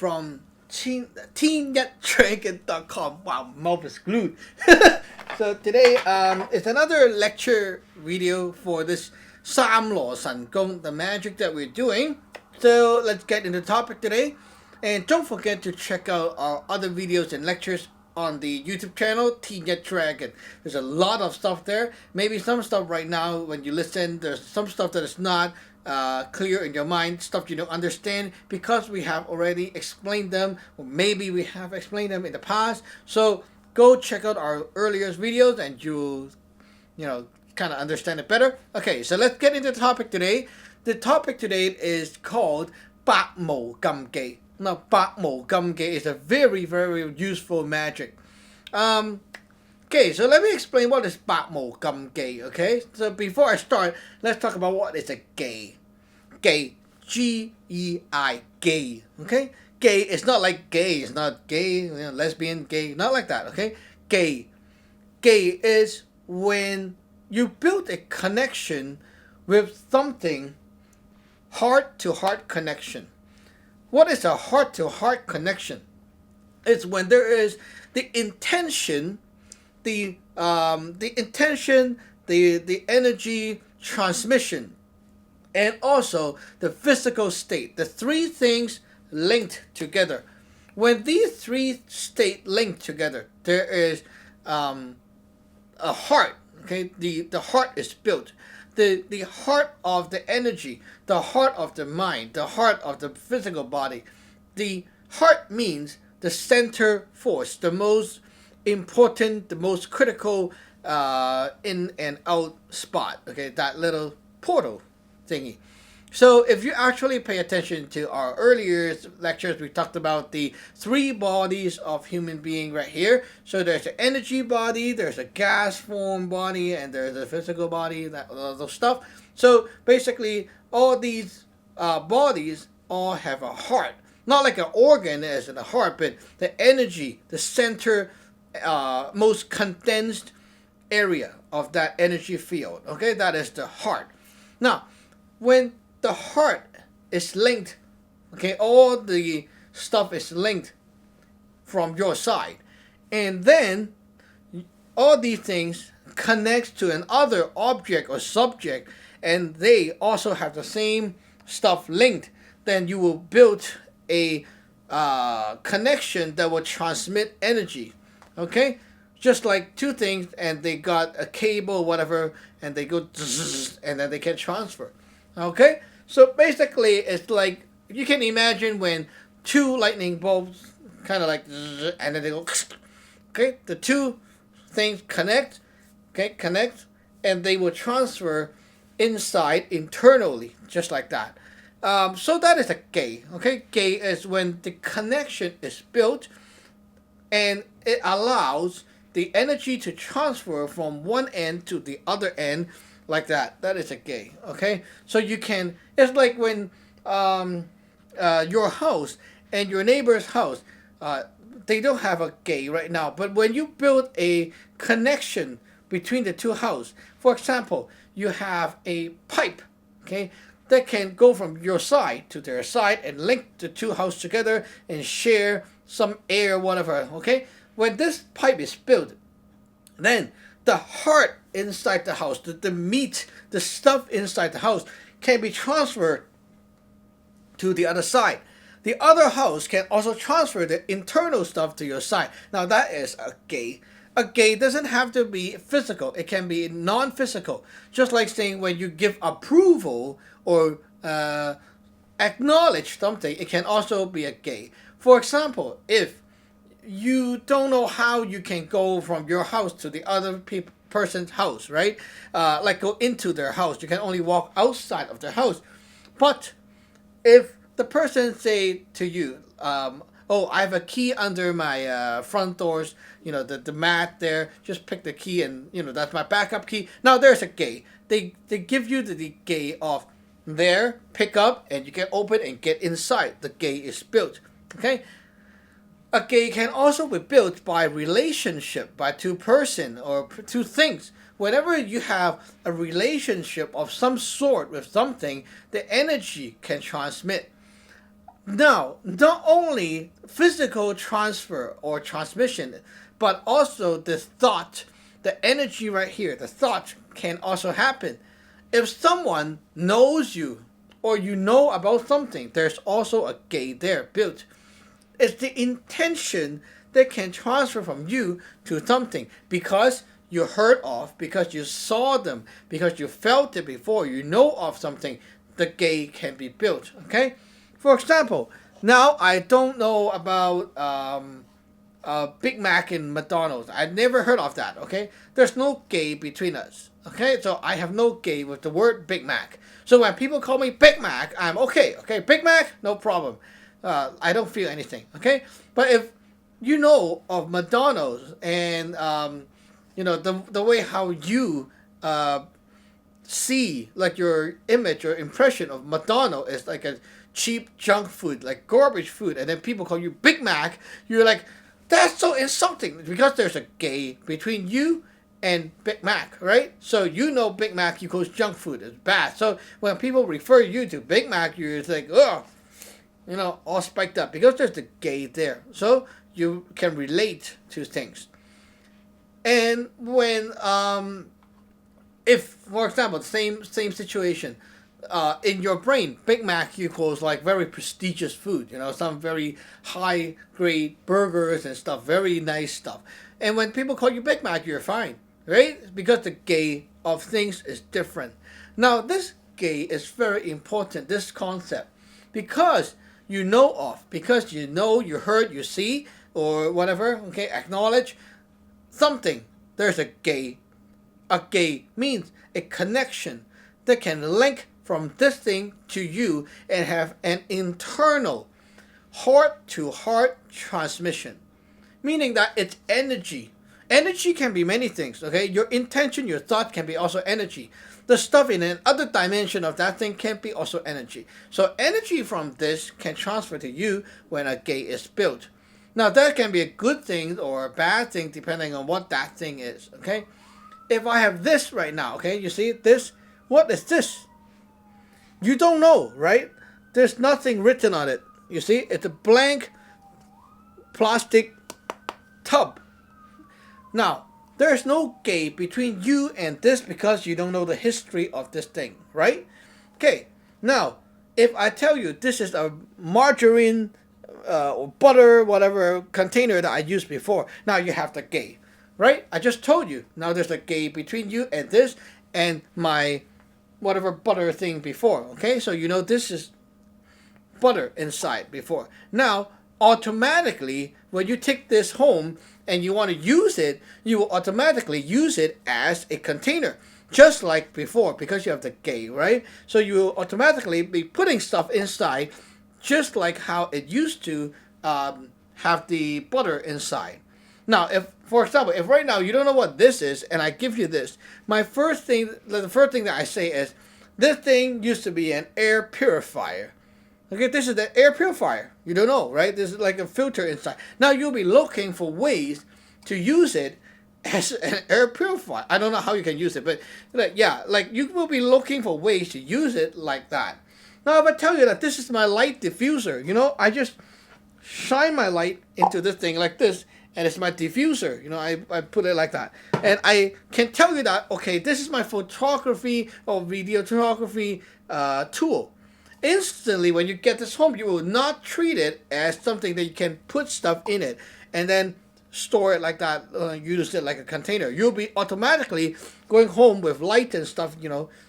from TeenYatDragon.com. Wow, mouth is glued. So today it's another lecture video for this Saam Law Sun Gung, the magic that we're doing. So let's get into the topic today. And don't forget to check out our other videos and lectures on the YouTube channel, Yat Dragon. There's a lot of stuff there. Maybe some stuff right now, when you listen, there's some stuff that is not clear in your mind, stuff you don't understand, because we have already explained them, or maybe we have explained them in the past. So go check out our earlier videos and you'll, kind of understand it better. Okay, so let's get into the topic today. The topic today is called Baak Mo Gum Gei. Now, Baak Mo Gum Gei is a very, very useful magic. Okay, so let me explain what is Baak Mo Gum Gei, okay? So before I start, let's talk about what is a gei. Gei, G-E-I, gay, okay? Gay is not like gay, it's not gay, lesbian, gay, not like that, okay? Gay. Gay is when you build a connection with something, heart-to-heart connection. What is a heart-to-heart connection? It's when there is the intention, the energy transmission, and also the physical state. The three things linked together. When these three states link together, there is a heart. Okay, the heart is built. The heart of the energy, the heart of the mind, the heart of the physical body. The heart means the center force, the most important, the most critical in and out spot. Okay, that little portal thingy. So if you actually pay attention to our earlier lectures, we talked about the three bodies of human being right here. So there's an energy body, there's a gas form body, and there's a physical body, those stuff. So basically, all these bodies all have a heart. Not like an organ as in a heart, but the energy, the center, most condensed area of that energy field. Okay, that is the heart. Now, when the heart is linked, okay, all the stuff is linked from your side, and then all these things connect to another object or subject, and they also have the same stuff linked, then you will build a connection that will transmit energy. Okay, just like two things, and they got a cable, whatever, and they go and then they can transfer. Okay, so basically it's like, you can imagine when two lightning bolts kind of like, and then they go, okay, the two things connect, and they will transfer inside internally, just like that. So that is a gei. Okay, gei is when the connection is built and it allows the energy to transfer from one end to the other end, like that. That is a gei. Okay, so you can, it's like when your house and your neighbor's house, they don't have a gei right now, but when you build a connection between the two houses, for example, you have a pipe, okay, that can go from your side to their side and link the two houses together and share some air, whatever, okay? When this pipe is built, then the heart inside the house, the meat, the stuff inside the house can be transferred to the other side. The other house can also transfer the internal stuff to your side. Now that is a gei. A gei doesn't have to be physical. It can be non-physical. Just like saying when you give approval or acknowledge something, it can also be a gei. For example, if you don't know how you can go from your house to the other person's house, right? Like go into their house. You can only walk outside of their house. But if the person say to you, oh, I have a key under my front doors, the mat there, just pick the key and, that's my backup key. Now there's a gei. They give you the gei of there, pick up, and you can open and get inside. The gei is built, okay? A gei can also be built by relationship, by two person or two things. Whenever you have a relationship of some sort with something, the energy can transmit. Now, not only physical transfer or transmission, but also the thought, the energy right here, the thought can also happen. If someone knows you or you know about something, there's also a gate there built. It's the intention that can transfer from you to something because you heard of, because you saw them, because you felt it before, you know of something, the gate can be built. Okay? For example, now I don't know about Big Mac in McDonald's. I've never heard of that. Okay? There's no gate between us. Okay? So I have no gate with the word Big Mac. So when people call me Big Mac, I'm okay. Okay? Big Mac, no problem. I don't feel anything. Okay? But if you know of McDonald's and the way how you see, like your image or impression of McDonald's is like a cheap junk food, like garbage food, and then people call you Big Mac, you're like, that's so insulting because there's a gate between you and Big Mac, right? So you know Big Mac equals junk food, it's bad. So when people refer you to Big Mac, you're like, oh, all spiked up because there's the gate there. So you can relate to things. And when, if, for example, same situation, in your brain, Big Mac equals like very prestigious food, some very high grade burgers and stuff, very nice stuff. And when people call you Big Mac, you're fine, right? Because the gate of things is different. Now, this gate is very important, this concept, because you know of, because you know, you heard, you see, or whatever, okay, acknowledge something. There's a gate. A gate means a connection that can link from this thing to you and have an internal heart-to-heart transmission. Meaning that it's energy. Energy can be many things, okay? Your intention, your thought can be also energy. The stuff in another dimension of that thing can be also energy. So energy from this can transfer to you when a gate is built. Now that can be a good thing or a bad thing depending on what that thing is, okay? If I have this right now, okay, you see this? What is this? You don't know, right? There's nothing written on it. You see? It's a blank plastic tub. Now, there's no gate between you and this because you don't know the history of this thing, right? Okay, now, if I tell you this is a margarine or butter, whatever container that I used before, now you have the gate, right? I just told you. Now there's a gate between you and this and my whatever butter thing before, okay? So you know this is butter inside before. Now, automatically, when you take this home and you want to use it, you will automatically use it as a container, just like before, because you have the gate, right? So you will automatically be putting stuff inside, just like how it used to have the butter inside. Now, if, for example, if right now you don't know what this is, and I give you this, the first thing that I say is, this thing used to be an air purifier. Okay, this is the air purifier. You don't know, right? This is like a filter inside. Now you'll be looking for ways to use it as an air purifier. I don't know how you can use it, but you will be looking for ways to use it like that. Now if I tell you that this is my light diffuser, I just shine my light into this thing like this, and it's my diffuser. I put it like that. And I can tell you that, okay, this is my photography or videography tool. Instantly, when you get this home, you will not treat it as something that you can put stuff in it and then store it like that, use it like a container. You'll be automatically going home with light and stuff,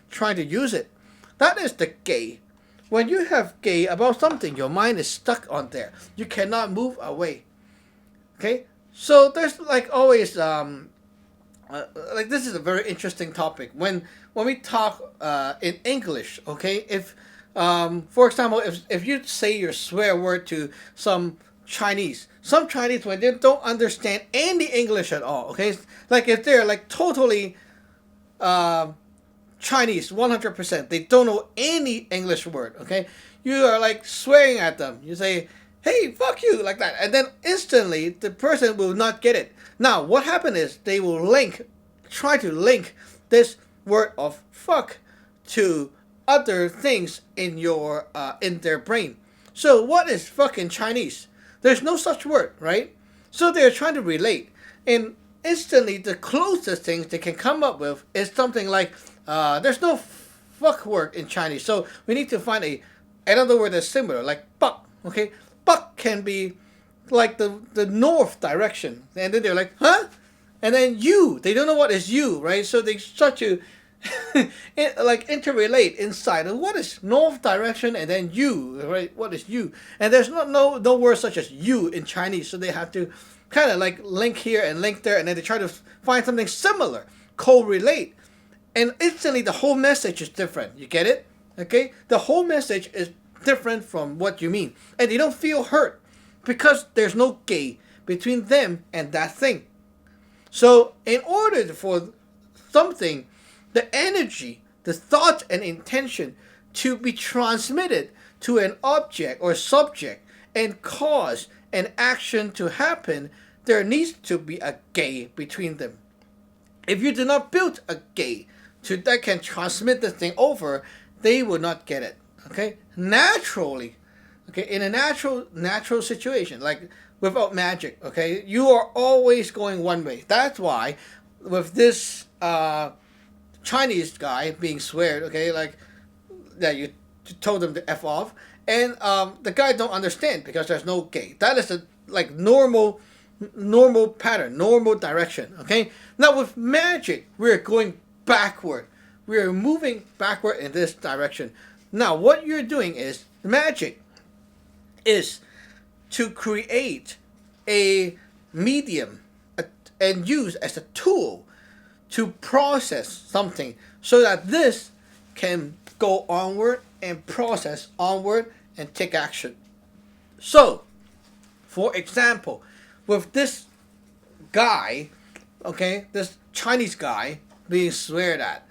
trying to use it. That is the gate. When you have gate about something, your mind is stuck on there. You cannot move away. Okay? So there's like always, this is a very interesting topic. When we talk in English, okay, if for example, if you say your swear word to some Chinese, when they don't understand any English at all, okay, like if they're like totally Chinese, 100%, they don't know any English word, okay, you are like swearing at them. You say, hey, fuck you, like that, and then instantly the person will not get it. Now, what happened is they will try to link this word of fuck to other things in their brain. So what is fucking Chinese? There's no such word, right? So they're trying to relate. And instantly, the closest things they can come up with is something like, there's no fuck word in Chinese. So we need to find another word that's similar, like buck, okay? Buck can be like the north direction. And then they're like, huh? And then you, they don't know what is you, right? So they start to like interrelate inside. And what is north direction and then you, right? What is you? And there's no word such as you in Chinese. So they have to kind of like link here and link there. And then they try to find something similar, correlate. And instantly the whole message is different. You get it? Okay? The whole message is different from what you mean. And they don't feel hurt because there's no gei between them and that thing. So in order for something, the energy, the thought and intention to be transmitted to an object or subject and cause an action to happen, there needs to be a gei between them. If you do not build a gei that can transmit the thing over, they will not get it. Okay? Naturally. Okay, in a natural situation, like without magic, okay, you are always going one way. That's why with this Chinese guy being sweared, okay, like that you told him to F off, and the guy don't understand because there's no gei. That is a like normal pattern, normal direction, okay? Now with magic, we're going backward. We're moving backward in this direction. Now what you're doing is magic is to create a medium and use as a tool to process something so that this can go onward and process onward and take action. So, for example, with this guy, okay, this Chinese guy being sweared at,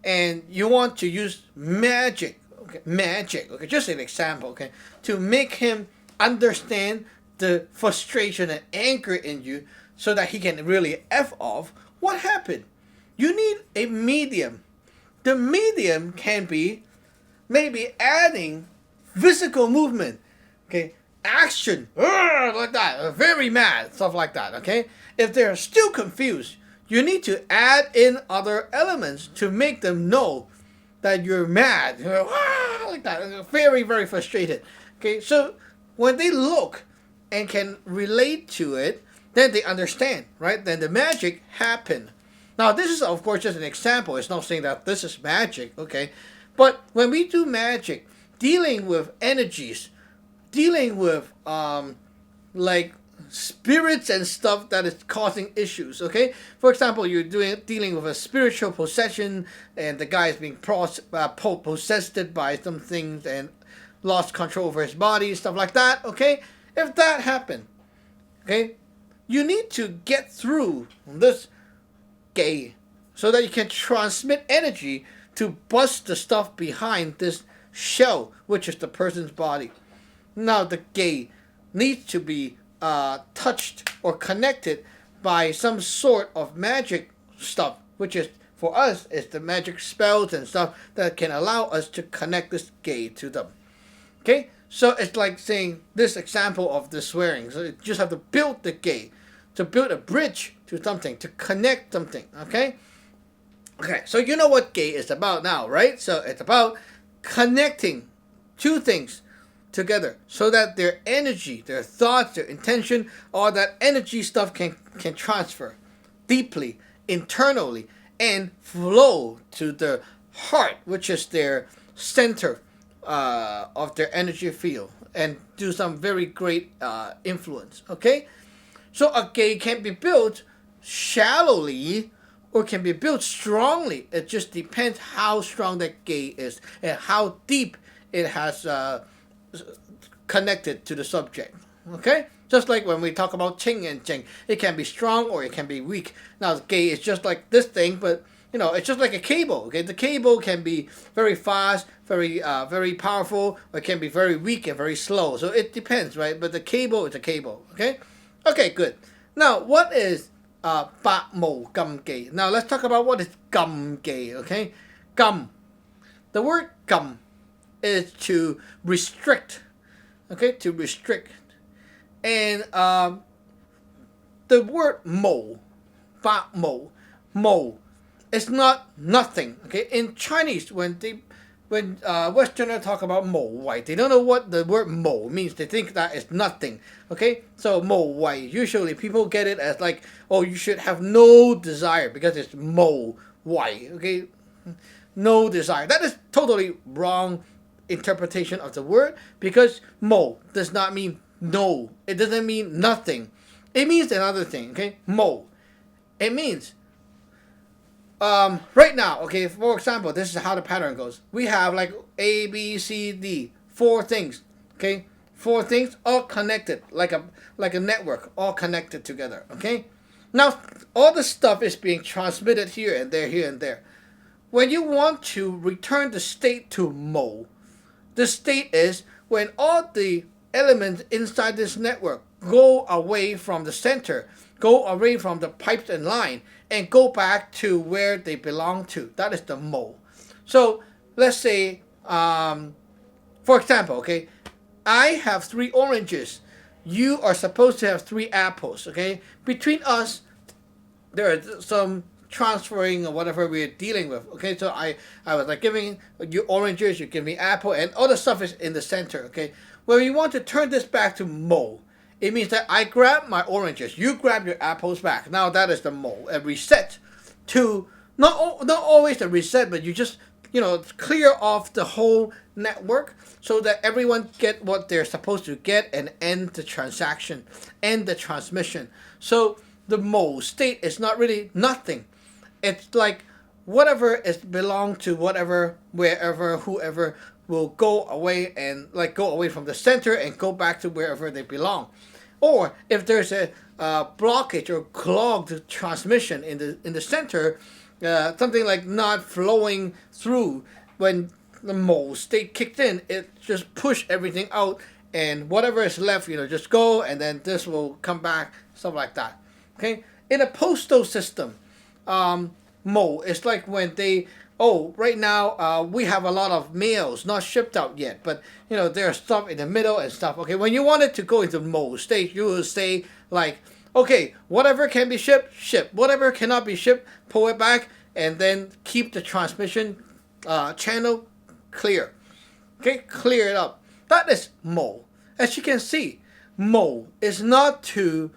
and you want to use magic, okay, just an example, okay, to make him understand the frustration and anger in you so that he can really F off, what happened? You need a medium. The medium can be maybe adding physical movement, okay, action, like that, very mad, stuff like that, okay? If they're still confused, you need to add in other elements to make them know that you're mad, like that, very, very frustrated. Okay, so when they look and can relate to it, then they understand, right? Then the magic happened. Now, this is, of course, just an example. It's not saying that this is magic, okay? But when we do magic, dealing with energies, dealing with, like, spirits and stuff that is causing issues, okay? For example, you're dealing with a spiritual possession and the guy is being possessed by some things and lost control over his body, stuff like that, okay? If that happened, okay, you need to get through this gei so that you can transmit energy to bust the stuff behind this shell, which is the person's body. Now, the gei needs to be touched or connected by some sort of magic stuff, which is for us is the magic spells and stuff that can allow us to connect this gei to them. Okay, so it's like saying this example of the swearing. So you just have to build the gei, to build a bridge to something, to connect something. Okay, so you know what gei is about now, right? So it's about connecting two things together so that their energy, their thoughts, their intention, all that energy stuff can transfer deeply, internally, and flow to the heart, which is their center of their energy field, and do some very great influence. Okay, so a gei can be built shallowly or can be built strongly. It just depends how strong that gei is and how deep it has connected to the subject. Okay, just like when we talk about qing and jing, it can be strong or it can be weak. Now the gei is just like this thing, but you know, it's just like a cable. Okay, the cable can be very fast, very powerful, or it can be very weak and very slow. So it depends, right? But the cable is a cable. Okay, good. Now, what is Baak Mo Gum Gei? Now let's talk about what is Gum Gei. Okay, gum. The word gum is to restrict. okay, to restrict. And the word mo, Baak Mo, it's not nothing. Okay, in Chinese, when Westerners talk about mo wai, they don't know what the word mo means. They think that it's nothing. Okay, so mo wai, usually people get it as like, oh, you should have no desire because it's mo wai. Okay, no desire. That is totally wrong interpretation of the word, because mo does not mean no. It doesn't mean nothing. It means another thing. Okay, mo. It means right now, okay, for example, this is how the pattern goes. We have like A, B, C, D, 4 things. Okay, 4 things all connected, like a network, all connected together. Okay, now all the stuff is being transmitted here and there, here and there. When you want to return the state to mo, the state is when all the elements inside this network go away from the center, go away from the pipes and line, and go back to where they belong to. That is the mo. So let's say, for example, okay, I have 3 oranges. You are supposed to have 3 apples. Okay, between us, there are some transferring or whatever we're dealing with. Okay, so I was like giving you oranges, you give me apple, and all the stuff is in the center. Okay, when we want to turn this back to mo, it means that I grab my oranges, you grab your apples back. Now that is the mo. A reset to not always a reset, but you just clear off the whole network so that everyone get what they're supposed to get and end the transaction, end the transmission. So the mo state is not really nothing. It's like whatever is belong to whatever, wherever, whoever will go away and like go away from the center and go back to wherever they belong. Or if there's a blockage or clogged transmission in the center, something like not flowing through, when the mo state kicked in, it just push everything out, and whatever is left, just go, and then this will come back, stuff like that. Okay, in a postal system, mo is like when they, right now we have a lot of mails not shipped out yet, but there's stuff in the middle and stuff. Okay, when you want it to go into mo state, you will say like, okay, whatever can be shipped, ship. Whatever cannot be shipped, pull it back, and then keep the transmission channel clear. Okay, clear it up. That is mo. As you can see, mo is not to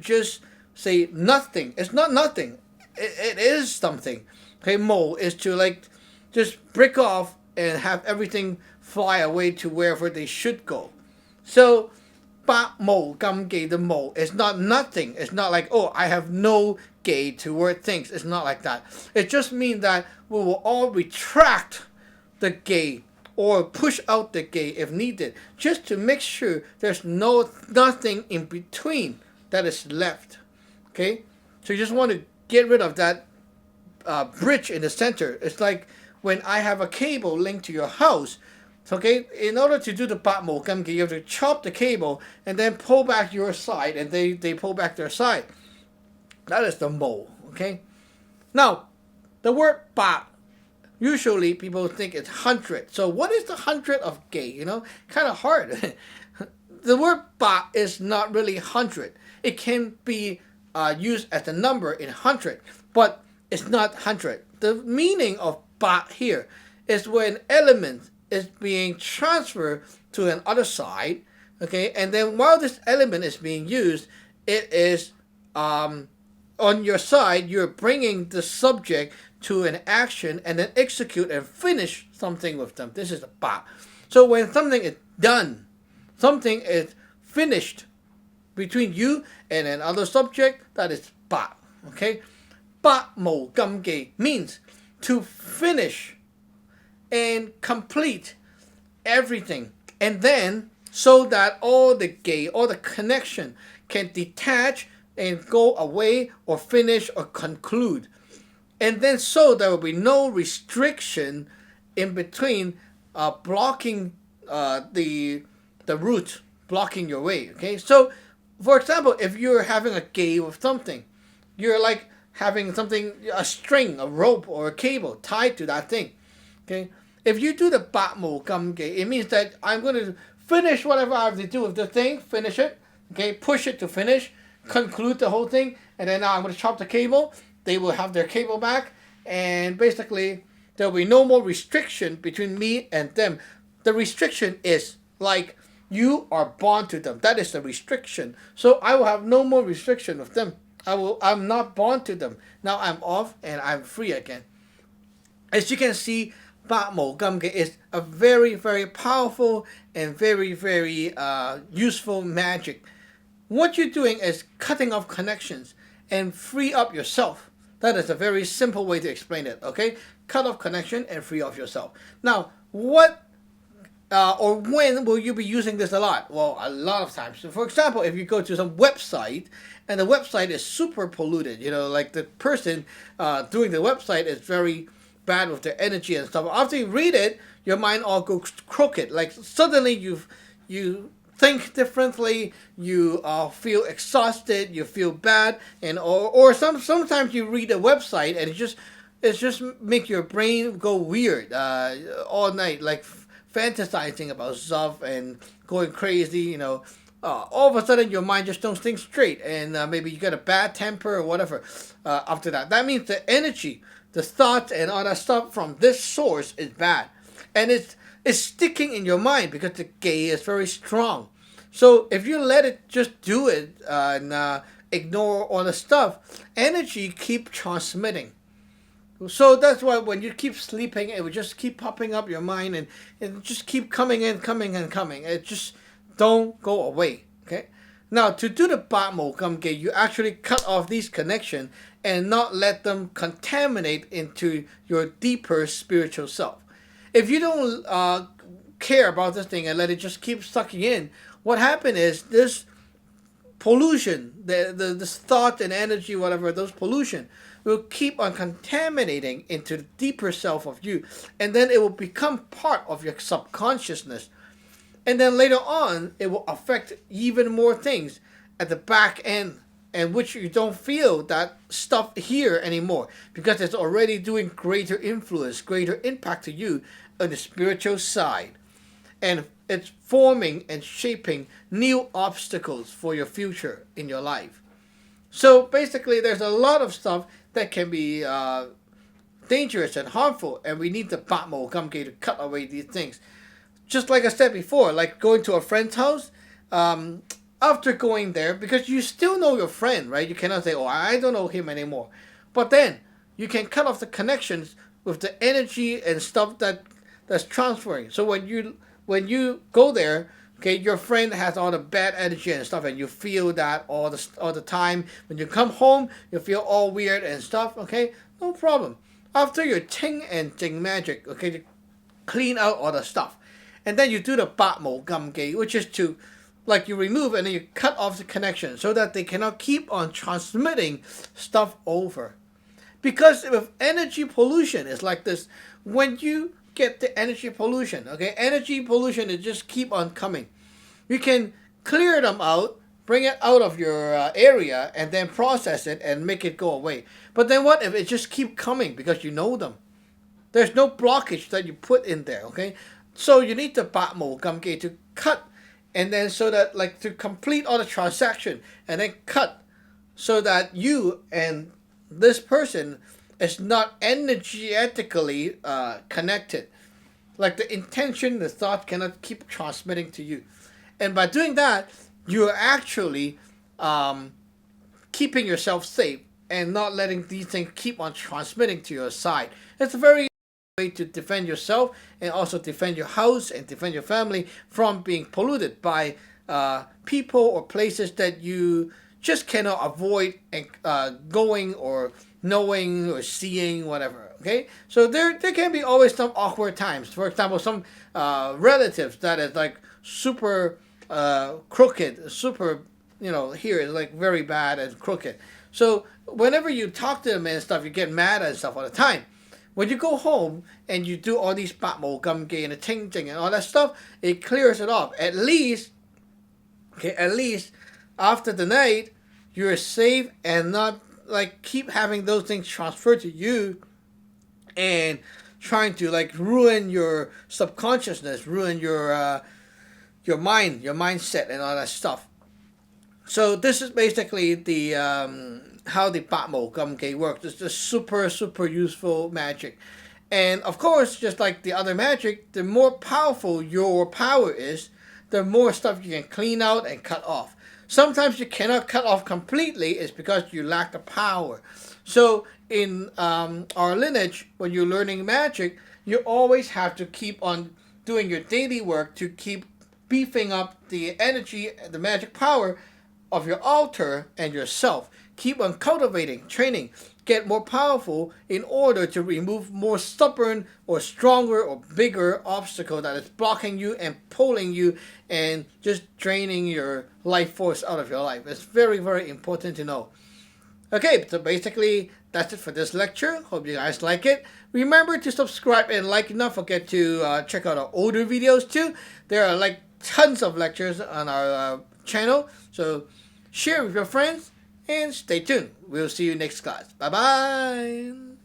just say nothing. It's not nothing. It is something. Okay, mo is to like just break off and have everything fly away to wherever they should go. So Baak Mo Gum Gei, the mo is not nothing. It's not like, oh, I have no gei toward things. It's not like that. It just means that we will all retract the gei or push out the gei if needed, just to make sure there's nothing in between that is left. Okay, so you just want to get rid of that bridge in the center. It's like when I have a cable linked to your house. Okay, in order to do the Baak Mo Gum Gei, you have to chop the cable and then pull back your side, and they pull back their side. That is the mo. Okay, now the word ba, usually people think it's 100. So what is the 100 of gei? Kind of hard. The word ba is not really 100. It can be used as a number in 100, but it's not 100. The meaning of ba here is when element is being transferred to another side, okay, and then while this element is being used, it is on your side, you're bringing the subject to an action and then execute and finish something with them. This is a ba. So when something is done, something is finished between you and another subject, that is ba. Okay, Baak Mo Gum Gei means to finish and complete everything, and then so that all the gei, all the connection can detach and go away or finish or conclude, and then so there will be no restriction in between blocking the route, blocking your way. Okay, so for example, if you're having a gei with something, you're like having something, a string, a rope, or a cable tied to that thing. Okay, If you do the Baak Mo Gum Gei, it means that I'm going to finish whatever I have to do with the thing, finish it, okay, push it to finish, conclude the whole thing, and then now I'm going to chop the cable. They will have their cable back, and basically there will be no more restriction between me and them. The restriction is like you are bound to them. That is the restriction. So I will have no more restriction with them. I'm not bound to them. Now I'm off and I'm free again. As you can see, Baak Mo Gum Gei is a very, very powerful and very, very useful magic. What you're doing is cutting off connections and free up yourself. That is a very simple way to explain it, okay? Cut off connection and free off yourself. Now, what or when will you be using this a lot? Well, a lot of times. So for example, if you go to some website and the website is super polluted, like the person doing the website is very bad with their energy and stuff. After you read it, your mind all goes crooked. Like suddenly you think differently, you feel exhausted, you feel bad, and or sometimes you read a website and it just make your brain go weird all night, like fantasizing about stuff and going crazy. All of a sudden your mind just don't think straight, and maybe you get a bad temper or whatever. After that means the energy, the thoughts and all that stuff from this source is bad, and it's sticking in your mind because the gei is very strong. So if you let it just do it and ignore all the stuff, energy keep transmitting. So that's why when you keep sleeping, it will just keep popping up your mind and it just keep coming and coming and coming. It just don't go away. Okay. Now to do the Baak Mo Gum Gei, you actually cut off these connections and not let them contaminate into your deeper spiritual self. If you don't care about this thing and let it just keep sucking in, what happened is this pollution, this thought and energy, whatever, those pollution will keep on contaminating into the deeper self of you, and then it will become part of your subconsciousness, and then later on it will affect even more things at the back end, and which you don't feel that stuff here anymore because it's already doing greater influence, greater impact to you on the spiritual side, and it's forming and shaping new obstacles for your future in your life. So basically there's a lot of stuff that can be dangerous and harmful, and we need the Baak Mo Gum Gei to cut away these things. Just like I said before, like going to a friend's house, after going there, because you still know your friend, right? You cannot say, oh, I don't know him anymore. But then you can cut off the connections with the energy and stuff that's transferring. So when you go there, okay, your friend has all the bad energy and stuff, and you feel that all the time. When you come home, you feel all weird and stuff, okay? No problem. After your Ting and Jing magic, okay, to clean out all the stuff. And then you do the Baak Mo Gum Gei, which is to, like, you remove and then you cut off the connection so that they cannot keep on transmitting stuff over. Because with energy pollution, it's like this. When you get the energy pollution, okay, energy pollution is just keep on coming. You can clear them out, bring it out of your area, and then process it and make it go away. But then what if it just keep coming because you know them? There's no blockage that you put in there, okay? So you need the Baak Mo Gum Gei to cut, and then so that, like, to complete all the transaction, and then cut so that you and this person is not energetically connected. Like the intention, the thought cannot keep transmitting to you. And by doing that, you're actually keeping yourself safe and not letting these things keep on transmitting to your side. It's a very way to defend yourself and also defend your house and defend your family from being polluted by people or places that you just cannot avoid going or knowing or seeing, whatever. Okay, so there can be always some awkward times. For example, some relatives that is like super crooked, super, here is like very bad and crooked. So whenever you talk to them and stuff, you get mad and stuff all the time. When you go home and you do all these Baak Mo Gum Gei and the Ting Ting and all that stuff, it clears it off. At least after the night, you're safe and not like keep having those things transferred to you and trying to like ruin your subconsciousness, ruin your mind, your mindset, and all that stuff. So this is basically the how the Baak Mo Gum Gei works. It's just super useful magic. And of course, just like the other magic, the more powerful your power is, the more stuff you can clean out and cut off. Sometimes you cannot cut off completely. It's because you lack the power. So in our lineage, when you're learning magic, you always have to keep on doing your daily work to keep beefing up the energy, the magic power of your altar and yourself. Keep on cultivating, training, get more powerful in order to remove more stubborn or stronger or bigger obstacle that is blocking you and pulling you and just draining your life force out of your life. It's very important to know. Okay, so basically that's it for this lecture. Hope you guys like it. Remember to subscribe and like. Don't forget to check out our older videos too. There are like tons of lectures on our channel. So share with your friends and stay tuned. We'll see you next class. Bye bye.